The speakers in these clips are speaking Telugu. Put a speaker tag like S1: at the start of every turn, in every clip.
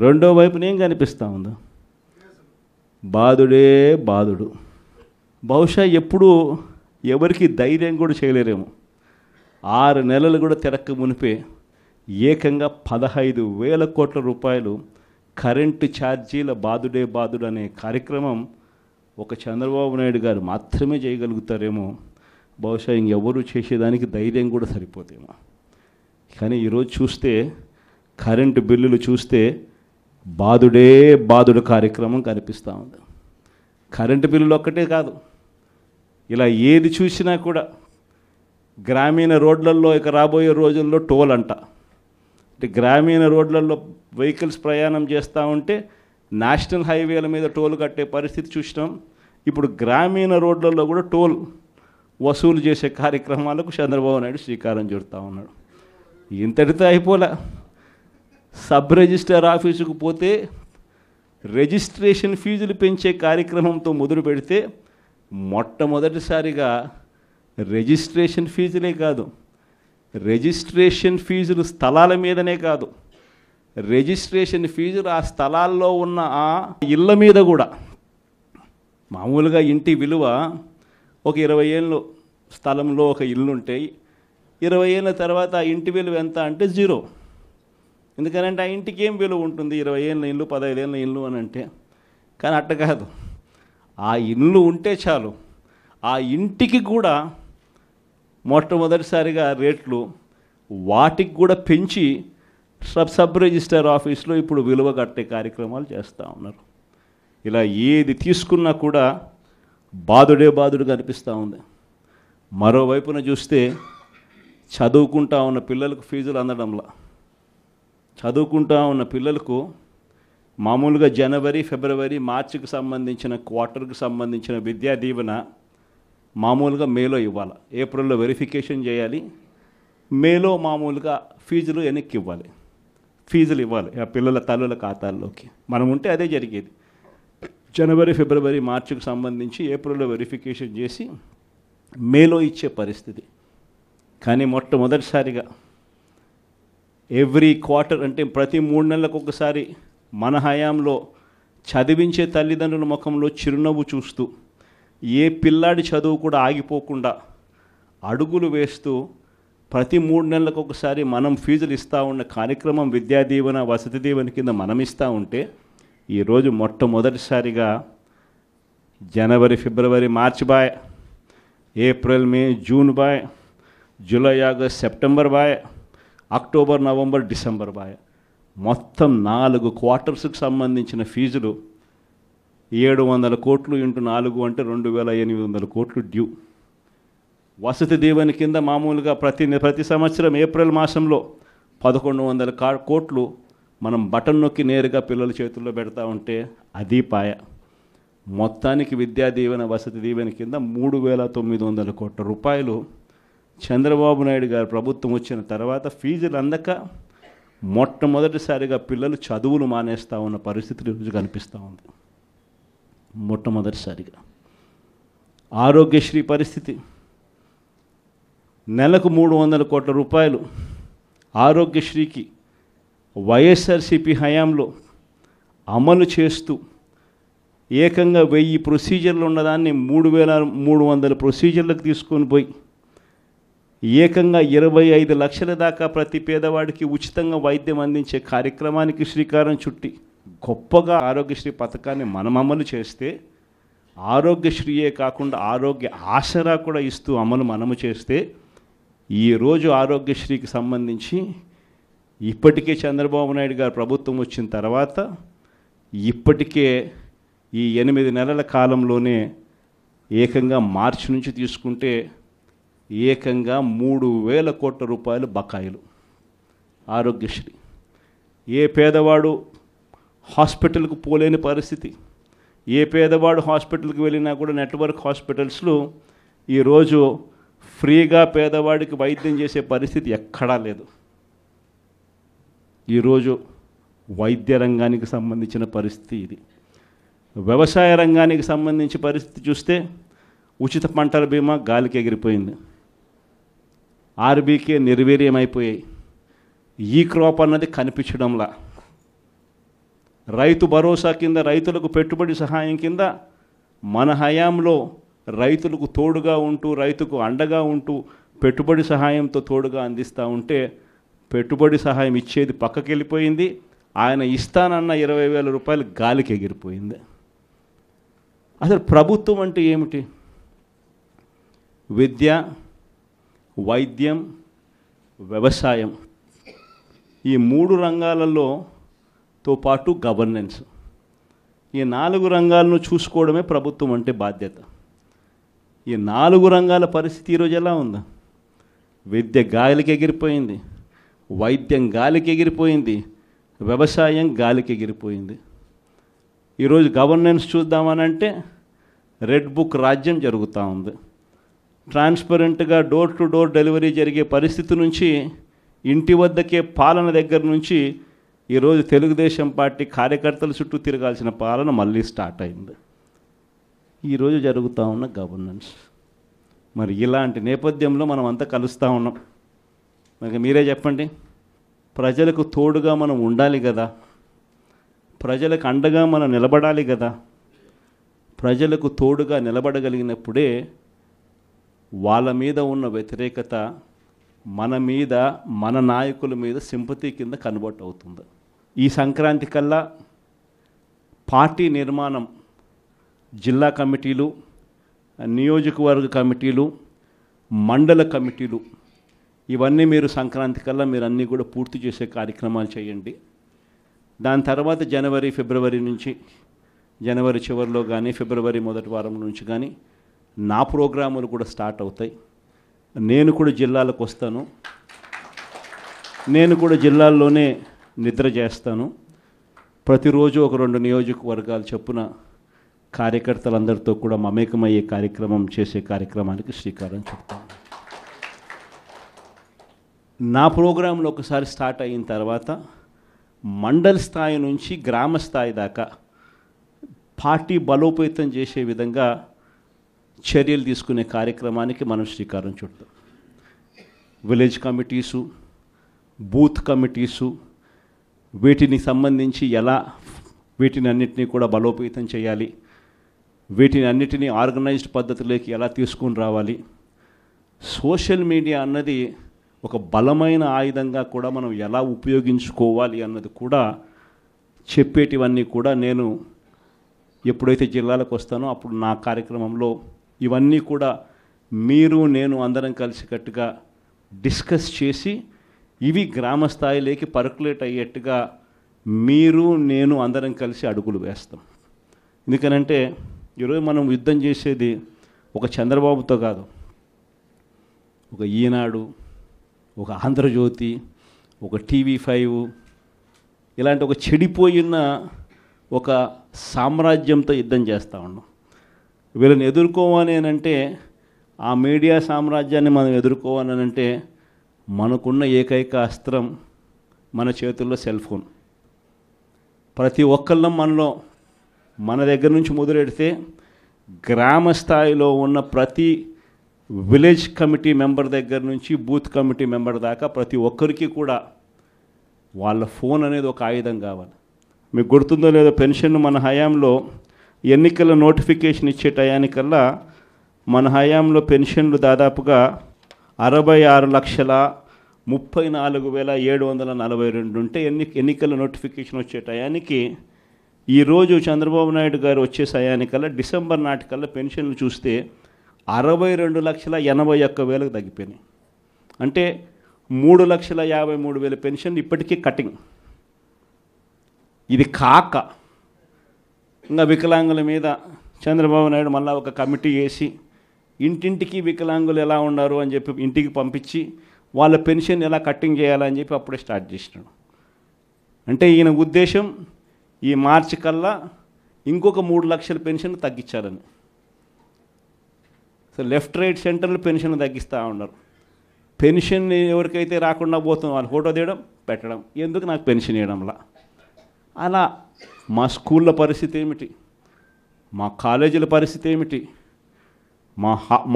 S1: రెండో వైపున ఏం కనిపిస్తూ ఉందో? బాధుడే బాధుడు. బహుశా ఎప్పుడూ ఎవరికి ధైర్యం కూడా చేయలేరేమో. 6 నెలలు కూడా తిరక్క మునిపే ఏకంగా 15,000 కోట్ల రూపాయలు కరెంటు ఛార్జీల బాధుడే బాధుడు అనే కార్యక్రమం ఒక చంద్రబాబు నాయుడు గారు మాత్రమే చేయగలుగుతారేమో. బహుశా ఇంకెవరు చేసేదానికి ధైర్యం కూడా సరిపోతేమో. కానీ ఈరోజు చూస్తే కరెంటు బిల్లులు చూస్తే బాధుడే బాధుడు కార్యక్రమం కనిపిస్తూ ఉంది. కరెంటు బిల్లులు ఒక్కటే కాదు, ఇలా ఏది చూసినా కూడా గ్రామీణ రోడ్లలో ఇక రాబోయే రోజుల్లో టోల్ అంట. అంటే గ్రామీణ రోడ్లలో వెహికల్స్ ప్రయాణం చేస్తూ ఉంటే నేషనల్ హైవేల మీద టోల్ కట్టే పరిస్థితి చూసినాం. ఇప్పుడు గ్రామీణ రోడ్లలో కూడా టోల్ వసూలు చేసే కార్యక్రమాలకు చంద్రబాబు నాయుడు శ్రీకారం చుడతా ఉన్నాడు. ఇంతటితో అయిపోలే. సబ్ రిజిస్టర్ ఆఫీసుకు పోతే రిజిస్ట్రేషన్ ఫీజులు పెంచే కార్యక్రమంతో మొదలు పెడితే మొట్టమొదటిసారిగా రిజిస్ట్రేషన్ ఫీజులే కాదు, రిజిస్ట్రేషన్ ఫీజులు స్థలాల మీదనే కాదు, రిజిస్ట్రేషన్ ఫీజులు ఆ స్థలాల్లో ఉన్న ఆ ఇళ్ళ మీద కూడా. మామూలుగా ఇంటి విలువ ఒక 20 ఏళ్ళు స్థలంలో ఒక ఇల్లు ఉంటాయి, 20 ఏళ్ళ తర్వాత ఆ ఇంటి విలువ ఎంత అంటే 0. ఎందుకనంటే ఆ ఇంటికి ఏం విలువ ఉంటుంది? 20 ఏళ్ళ ఇల్లు, 15 ఏళ్ళ ఇల్లు అని అంటే. కానీ అట్ట కాదు, ఆ ఇల్లు ఉంటే చాలు, ఆ ఇంటికి కూడా మొట్టమొదటిసారిగా రేట్లు వాటికి కూడా పెంచి సబ్ రిజిస్టర్ ఆఫీస్లో ఇప్పుడు విలువ కట్టే కార్యక్రమాలు చేస్తూ ఉన్నారు. ఇలా ఏది తీసుకున్నా కూడా బాధుడే బాధుడు కనిపిస్తూ ఉంది. మరోవైపున చూస్తే చదువుకుంటా ఉన్న పిల్లలకు ఫీజులు అందడంలా. చదువుకుంటా ఉన్న పిల్లలకు మామూలుగా జనవరి, ఫిబ్రవరి, మార్చికి సంబంధించిన క్వార్టర్కి సంబంధించిన విద్యా దీవెన మామూలుగా మేలో ఇవ్వాలి, ఏప్రిల్లో వెరిఫికేషన్ చేయాలి, మేలో మామూలుగా ఫీజులు వెనక్కి ఇవ్వాలి, ఫీజులు ఇవ్వాలి ఆ పిల్లల తల్లుల ఖాతాల్లోకి. మనం ఉంటే అదే జరిగేది. జనవరి, ఫిబ్రవరి, మార్చికి సంబంధించి ఏప్రిల్లో వెరిఫికేషన్ చేసి మేలో ఇచ్చే పరిస్థితి. కానీ మొట్టమొదటిసారిగా ఎవ్రీ క్వార్టర్ అంటే ప్రతి 3 నెలలకు ఒకసారి మన హయాంలో చదివించే తల్లిదండ్రుల ముఖంలో చిరునవ్వు చూస్తూ ఏ పిల్లాడి చదువు కూడా ఆగిపోకుండా అడుగులు వేస్తూ ప్రతి 3 నెలలకు ఒకసారి మనం ఫీజులు ఇస్తూ ఉన్న కార్యక్రమం విద్యా దీవెన, వసతి దీవెన కింద మనం ఇస్తూ ఉంటే ఈరోజు మొట్టమొదటిసారిగా జనవరి, ఫిబ్రవరి, మార్చి బాయ్, ఏప్రిల్, మే, జూన్ బాయ్, జూలై, ఆగస్ట్, సెప్టెంబర్ బాయ్, అక్టోబర్, నవంబర్, డిసెంబర్ బాయ్, మొత్తం 4 క్వార్టర్స్కి సంబంధించిన ఫీజులు 700 కోట్లు ఇంటూ 4 అంటే 2,800 కోట్లు డ్యూ. వసతి దీవెన కింద మామూలుగా ప్రతి సంవత్సరం ఏప్రిల్ మాసంలో 1,100 కోట్లు మనం బటన్ నొక్కి నేరుగా పిల్లల చేతుల్లో పెడతా ఉంటే అది పాయ. మొత్తానికి విద్యా దీవెన, వసతి దీవెన కింద 3,900 కోట్ల రూపాయలు చంద్రబాబు నాయుడు గారు ప్రభుత్వం వచ్చిన తర్వాత ఫీజులు అందక మొట్టమొదటిసారిగా పిల్లలు చదువులు మానేస్తూ ఉన్న పరిస్థితి ఈరోజు కనిపిస్తూ ఉంది. మొట్టమొదటిసారిగా ఆరోగ్యశ్రీ పరిస్థితి, నెలకు 300 కోట్ల రూపాయలు ఆరోగ్యశ్రీకి వైఎస్ఆర్సీపీ హయాంలో అమలు చేస్తూ ఏకంగా 1000 ప్రొసీజర్లు ఉన్నదాన్ని 3,300 ప్రొసీజర్లకు తీసుకొని పోయి ఏకంగా 25 లక్షల దాకా ప్రతి పేదవాడికి ఉచితంగా వైద్యం అందించే కార్యక్రమానికి శ్రీకారం చుట్టి గొప్పగా ఆరోగ్యశ్రీ పథకాన్ని మనం అమలు చేస్తే, ఆరోగ్యశ్రీయే కాకుండా ఆరోగ్య ఆసరా కూడా ఇస్తూ మనము చేస్తే ఈరోజు ఆరోగ్యశ్రీకి సంబంధించి ఇప్పటికే చంద్రబాబు నాయుడు గారు ప్రభుత్వం వచ్చిన తర్వాత ఇప్పటికే ఈ 8 నెలల కాలంలోనే ఏకంగా మార్చి నుంచి తీసుకుంటే ఏకంగా 3,000 కోట్ల రూపాయలు బకాయిలు ఆరోగ్యశ్రీ. ఏ పేదవాడు హాస్పిటల్కు పోలేని పరిస్థితి, ఏ పేదవాడు హాస్పిటల్కి వెళ్ళినా కూడా నెట్వర్క్ హాస్పిటల్స్లో ఈరోజు ఫ్రీగా పేదవాడికి వైద్యం చేసే పరిస్థితి ఎక్కడా లేదు. ఈరోజు వైద్య రంగానికి సంబంధించిన పరిస్థితి ఇది. వ్యవసాయ రంగానికి సంబంధించి పరిస్థితి చూస్తే ఉచిత పంటల బీమా గాలికి ఎగిరిపోయింది, ఆర్బీకే నిర్వీర్యమైపోయాయి, ఈ క్రాప్ అన్నది కనిపించడంలా. రైతు భరోసా కింద రైతులకు పెట్టుబడి సహాయం కింద మన హయాంలో రైతులకు తోడుగా ఉంటూ రైతుకు అండగా ఉంటూ పెట్టుబడి సహాయంతో తోడుగా అందిస్తూ ఉంటే పెట్టుబడి సహాయం ఇచ్చేది పక్కకి వెళ్ళిపోయింది. ఆయన ఇస్తానన్న 20,000 రూపాయలు గాలికి ఎగిరిపోయింది. అసలు ప్రభుత్వం అంటే ఏమిటి? విద్య, వైద్యం, వ్యవసాయం, ఈ 3 రంగాలతో పాటు గవర్నెన్స్, ఈ 4 రంగాలను చూసుకోవడమే ప్రభుత్వం అంటే బాధ్యత. ఈ 4 రంగాల పరిస్థితి ఈరోజు ఎలా ఉందా? విద్య గాలికి ఎగిరిపోయింది, వైద్యం గాలికి ఎగిరిపోయింది, వ్యవసాయం గాలికి ఎగిరిపోయింది. ఈరోజు గవర్నెన్స్ చూద్దామనంటే రెడ్ బుక్ రాజ్యం జరుగుతూ ఉంది. ట్రాన్స్పరెంట్గా డోర్ టు డోర్ డెలివరీ జరిగే పరిస్థితి నుంచి, ఇంటి వద్దకే పాలన దగ్గర నుంచి ఈరోజు తెలుగుదేశం పార్టీ కార్యకర్తల చుట్టూ తిరగాల్సిన పాలన మళ్ళీ స్టార్ట్ అయింది. ఈరోజు జరుగుతూ ఉన్న గవర్నెన్స్. మరి ఇలాంటి నేపథ్యంలో మనం అంతా కలుస్తూ ఉన్నాం. మరి మీరే చెప్పండి, ప్రజలకు తోడుగా మనం ఉండాలి కదా, ప్రజలకు అండగా మనం నిలబడాలి కదా. ప్రజలకు తోడుగా నిలబడగలిగినప్పుడే వాళ్ళ మీద ఉన్న వ్యతిరేకత మన మీద, మన నాయకుల మీద సింపతి కింద కన్వర్ట్ అవుతుంది. ఈ సంక్రాంతి కల్లా పార్టీ నిర్మాణం, జిల్లా కమిటీలు, నియోజకవర్గ కమిటీలు, మండల కమిటీలు, ఇవన్నీ మీరు సంక్రాంతి కల్లా మీరు అన్నీ కూడా పూర్తి చేసే కార్యక్రమాలు చేయండి. దాని తర్వాత జనవరి, ఫిబ్రవరి నుంచి, జనవరి చివరిలో కానీ ఫిబ్రవరి మొదటి వారం నుంచి కానీ నా ప్రోగ్రాములు కూడా స్టార్ట్ అవుతాయి. నేను కూడా జిల్లాలకు వస్తాను, నేను కూడా జిల్లాల్లోనే నిద్ర చేస్తాను. ప్రతిరోజు ఒక 2 నియోజకవర్గాలు చొప్పున కార్యకర్తలందరితో కూడా మమేకమయ్యే కార్యక్రమం చేసే కార్యక్రమానికి శ్రీకారం చుడతాను. నా ప్రోగ్రాంలో ఒకసారి స్టార్ట్ అయిన తర్వాత మండల స్థాయి నుంచి గ్రామ స్థాయి దాకా పార్టీ బలోపేతం చేసే విధంగా చర్యలు తీసుకునే కార్యక్రమానికి మనం శ్రీకారం చుడతాం. విలేజ్ కమిటీసు, బూత్ కమిటీసు, వీటిని సంబంధించి ఎలా వీటిని అన్నిటినీ కూడా బలోపేతం చేయాలి, వీటిని అన్నిటినీ ఆర్గనైజ్డ్ పద్ధతిలోకి ఎలా తీసుకుని రావాలి. సోషల్ మీడియా అన్నది ఒక బలమైన ఆయుధంగా కూడా మనం ఎలా ఉపయోగించుకోవాలి అన్నది కూడా చెప్పేటివన్నీ కూడా నేను ఎప్పుడైతే జిల్లాలకు వస్తానో అప్పుడు నా కార్యక్రమంలో ఇవన్నీ కూడా మీరు నేను అందరం కలిసికట్టుగా డిస్కస్ చేసి ఇవి గ్రామ స్థాయిలోకి పర్కులేట్ అయ్యేట్టుగా మీరు నేను అందరం కలిసి అడుగులు వేస్తాం. ఎందుకనంటే ఈరోజు మనం యుద్ధం చేసేది ఒక చంద్రబాబుతో కాదు, ఒక ఈనాడు, ఒక ఆంధ్రజ్యోతి, ఒక TV5 ఇలాంటి ఒక చెడిపోయిన ఒక సామ్రాజ్యంతో యుద్ధం చేస్తూ ఉన్నాం. వీళ్ళని ఎదుర్కోవాలి అంటే, ఆ మీడియా సామ్రాజ్యాన్ని మనం ఎదుర్కోవాలి అంటే మనకున్న ఏకైక అస్త్రం మన చేతుల్లో సెల్ ఫోన్. ప్రతి ఒక్కళ్ళం మనలో మన దగ్గర నుంచి మొదలెడితే గ్రామ స్థాయిలో ఉన్న ప్రతి విలేజ్ కమిటీ మెంబర్ దగ్గర నుంచి బూత్ కమిటీ మెంబర్ దాకా ప్రతి ఒక్కరికి కూడా వాళ్ళ ఫోన్ అనేది ఒక ఆయుధం కావాలి. మీకు గుర్తుందో లేదో, పెన్షన్ మన హయాంలో ఎన్నికల నోటిఫికేషన్ ఇచ్చే టయానికల్లా మన హయాంలో పెన్షన్లు దాదాపుగా 66,34,742 ఉంటే ఎన్నికల నోటిఫికేషన్ వచ్చే టయానికి ఈరోజు చంద్రబాబు నాయుడు గారు వచ్చే టయానికల్లా డిసెంబర్ నాటికల్లా పెన్షన్లు చూస్తే 62,81,000 తగ్గిపోయినాయి. అంటే 3,53,000 పెన్షన్ ఇప్పటికీ కటింగ్. ఇది కాక ఇంకా వికలాంగుల మీద చంద్రబాబు నాయుడు మళ్ళీ ఒక కమిటీ వేసి ఇంటింటికి వికలాంగులు ఎలా ఉన్నారు అని చెప్పి ఇంటికి పంపించి వాళ్ళ పెన్షన్ ఎలా కట్టింగ్ చేయాలని చెప్పి అప్పుడే స్టార్ట్ చేసినాడు. అంటే ఈయన ఉద్దేశం ఈ మార్చి కల్లా ఇంకొక 3 లక్షల పెన్షన్ తగ్గించాలని. సో లెఫ్ట్ రైట్ సెంటర్లు పెన్షన్ తగ్గిస్తూ ఉన్నారు. పెన్షన్ ఎవరికైతే రాకుండా పోతుందో వాళ్ళు ఫోటో తీయడం పెట్టడం, ఎందుకు నాకు పెన్షన్ ఇవ్వడంలా. అలా మా స్కూళ్ళ పరిస్థితి ఏమిటి, మా కాలేజీల పరిస్థితి ఏమిటి,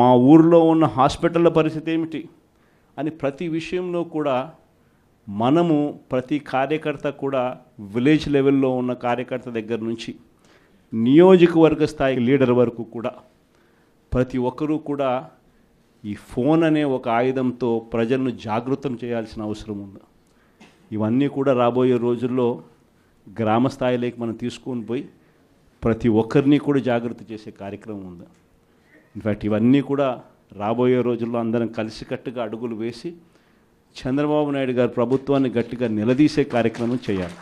S1: మా ఊరిలో ఉన్న హాస్పిటళ్ళ పరిస్థితి ఏమిటి అని ప్రతి విషయంలో కూడా మనము ప్రతి కార్యకర్త కూడా విలేజ్ లెవెల్లో ఉన్న కార్యకర్త దగ్గర నుంచి నియోజకవర్గ స్థాయి లీడర్ వరకు కూడా ప్రతి ఒక్కరూ కూడా ఈ ఫోన్ అనే ఒక ఆయుధంతో ప్రజలను జాగృతం చేయాల్సిన అవసరం ఉంది. ఇవన్నీ కూడా రాబోయే రోజుల్లో గ్రామ స్థాయిలోకి మనం తీసుకొని పోయి ప్రతి ఒక్కరిని కూడా జాగృతి చేసే కార్యక్రమం ఉంది. ఇన్ఫ్యాక్ట్ ఇవన్నీ కూడా రాబోయే రోజుల్లో అందరం కలిసికట్టుగా అడుగులు వేసి చంద్రబాబు నాయుడు గారి ప్రభుత్వాన్ని గట్టిగా నిలదీసే కార్యక్రమం చేయాలి.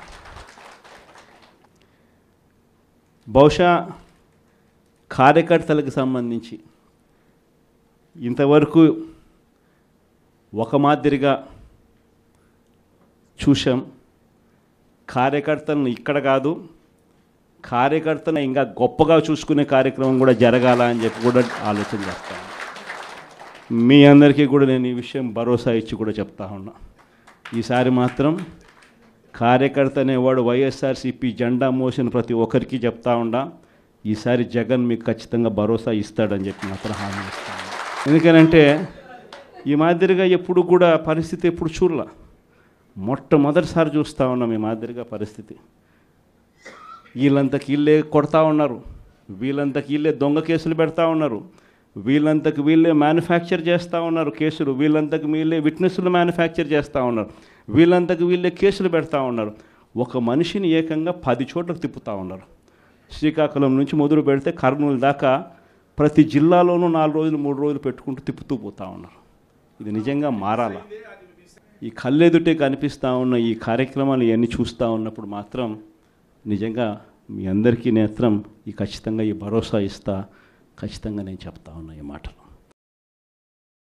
S1: బహుశా కార్యకర్తలకు సంబంధించి ఇంతవరకు ఒక మాదిరిగా చూసాం. కార్యకర్తలను ఇక్కడ కాదు, కార్యకర్తలను ఇంకా గొప్పగా చూసుకునే కార్యక్రమం కూడా జరగాల అని చెప్పి కూడా ఆలోచన చేస్తాను. మీ అందరికీ కూడా నేను ఈ విషయం భరోసా ఇచ్చి కూడా చెప్తా ఉన్నా. ఈసారి మాత్రం కార్యకర్త అనేవాడు వైఎస్ఆర్సీపీ జెండా మోసిన ప్రతి ఒక్కరికి చెప్తా ఉండా, ఈసారి జగన్ మీకు ఖచ్చితంగా భరోసా ఇస్తాడని చెప్పి మాత్రం హామీ ఇస్తాను. ఎందుకనంటే ఈ మాదిరిగా ఎప్పుడు కూడా పరిస్థితి ఎప్పుడు చూడలా, మొట్టమొదటిసారి చూస్తూ ఉన్నాం ఈ మాదిరిగా పరిస్థితి. వీళ్ళంతకు వీళ్ళే కొడతా ఉన్నారు, వీళ్ళంతకు వీళ్ళే దొంగ కేసులు పెడతా ఉన్నారు, వీళ్ళంతకు వీళ్ళే మ్యానుఫ్యాక్చర్ చేస్తూ ఉన్నారు కేసులు, వీళ్ళంతకు వీళ్ళే విట్నెస్లు మ్యానుఫ్యాక్చర్ చేస్తూ ఉన్నారు, వీళ్ళంతకు వీళ్ళే కేసులు పెడతా ఉన్నారు. ఒక మనిషిని ఏకంగా 10 చోట్లకు తిప్పుతూ ఉన్నారు. శ్రీకాకుళం నుంచి మొదలు పెడితే కర్నూలు దాకా ప్రతి జిల్లాలోనూ 4 రోజులు 3 రోజులు పెట్టుకుంటూ తిప్పుతూ పోతూ ఉన్నారు. ఇది నిజంగా మారాలా? ఈ కళ్ళెదుటే కనిపిస్తూ ఉన్న ఈ కార్యక్రమాలు ఇవన్నీ చూస్తూ ఉన్నప్పుడు మాత్రం నిజంగా మీ అందరికీ నేత్రం ఖచ్చితంగా ఈ భరోసా ఇస్తా, ఖచ్చితంగా నేను చెప్తా ఉన్నా ఈ మాటలు.